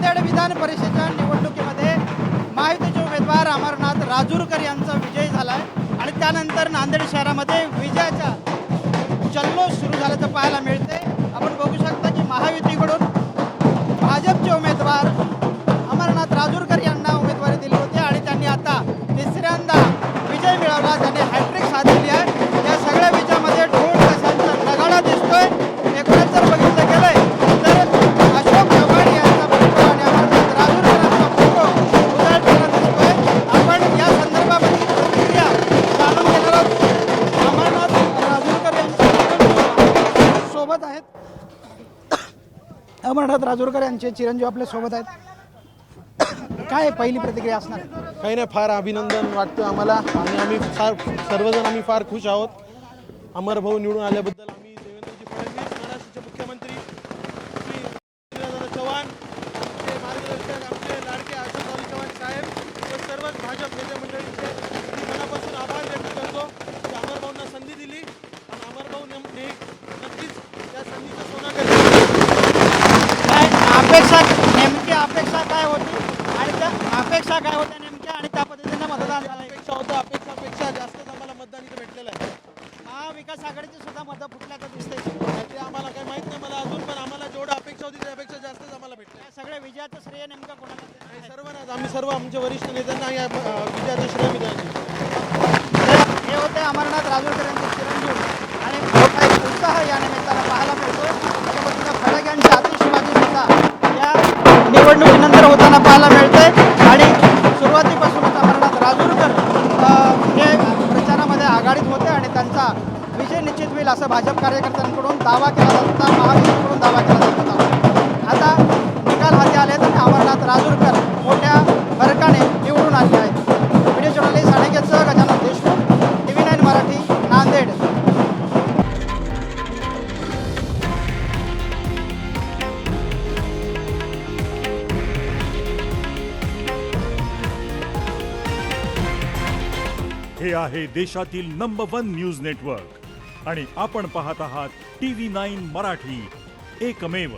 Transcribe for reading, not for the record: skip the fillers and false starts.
नांदेड विधान परिषदेच्या निवडणुकीमध्ये महायुतीचे उमेदवार अमरनाथ राजूरकर यांचा विजय झाला आहे आणि त्यानंतर नांदेड शहरामध्ये विजयाचा जल्लोष सुरू झाल्याचं पाहायला मिळते। आपण बघू शकता की महायुतीकडून भाजपचे उमेदवार अमरनाथ राजूरकर यांना उमेदवारी दिली होती आणि त्यांनी आता तिसऱ्यांदा विजय मिळवला। त्यांनी हॅट्रिक साधली आहे। या सगळ्या विजयामध्ये ढोल ताशांचा नगाडा दिसतोय। एकूणच जर बघितलं गेलंय तर अशोक चव्हाण यांचा फोटो आणि अमरनाथ राजूरकरांचा फोटो उजळताना दिसतोय। आपण या संदर्भामध्ये प्रतिक्रिया जाणून घेणार आहोत। अमरनाथ राजूरकर यांच्या सोबत आहेत। अमरनाथ राजूरकर यांचे चिरंजीव आपल्या सोबत आहेत। काय पहिली प्रतिक्रिया असणार? काही नाही, फार अभिनंदन वाटतं आम्हाला आणि आम्ही सर्वजण फार खुश आहोत। अमर भाऊ निवडून आल्याबद्दल आम्ही देवेंद्रजी फडणवीस, महाराष्ट्राचे मुख्यमंत्री श्री पृथ्वीराज चव्हाण, आमचे मार्गदर्शक, आमचे लाडके अशोक चव्हाण साहेब व सर्वच भाजप नेते मंडळींचे मी मनापासून आभार व्यक्त करतो की अमर भाऊंना संधी दिली आणि अमर भाऊ नक्कीच त्या संधीचं सोनं काय अपेक्षा, नेमकी अपेक्षा काय होती आणि त्या अपेक्षा काय होत्या नेमक्या आणि त्या पद्धतीने मतदान झालं? अपेक्षा होतं, अपेक्षापेक्षा जास्तच आम्हाला मतदान इथं भेटलेलं आहे। महाविकास आघाडीचे सुद्धा मतं फुटल्याचं दिसतंय। ते आम्हाला काही माहित नाही, मला अजून, पण आम्हाला जेवढं अपेक्षा होती त्यापेक्षा जास्तच आम्हाला भेटलं। या सगळ्या विजयाचं श्रेय नेमकं कोणाला देणार आहे? सर्वांनाच आम्ही सर्व आमच्या वरिष्ठ नेत्यांना या विजयाचं श्रेय मी द्यायचे। हे होते अमरनाथ राजूरकर यांचे चिरंजीव आणि मोठा एक उत्साह या निमित्तानं पाहायला मिळतो। अशा पद्धतीनं खडक यांची आतिषबाजी सुद्धा या निवडणुकीनंतर होताना पाहायला मिळते आणि सुरुवातीपासूनच अमरनाथ राजूरकर हे प्रचारामध्ये आघाडीत होते आणि त्यांचा विजय निश्चित होईल असं भाजप कार्यकर्त्यांकडून दावा केला जात होता, महायुतीकडून दावा केला जात होता। आता निकाल हाती आले तर अमरनाथ राजूरकर मोठ्या फरकाने निवडून आले आहेत। व्हिडिओ जर्नलिस्ट अनेकेचं गजानन देशमुख, TV9 मराठी, नांदेड। हे आहे देशातील नंबर 1 न्यूज नेटवर्क आणि आपण पाहत आहात TV9 मराठी, एकमेव।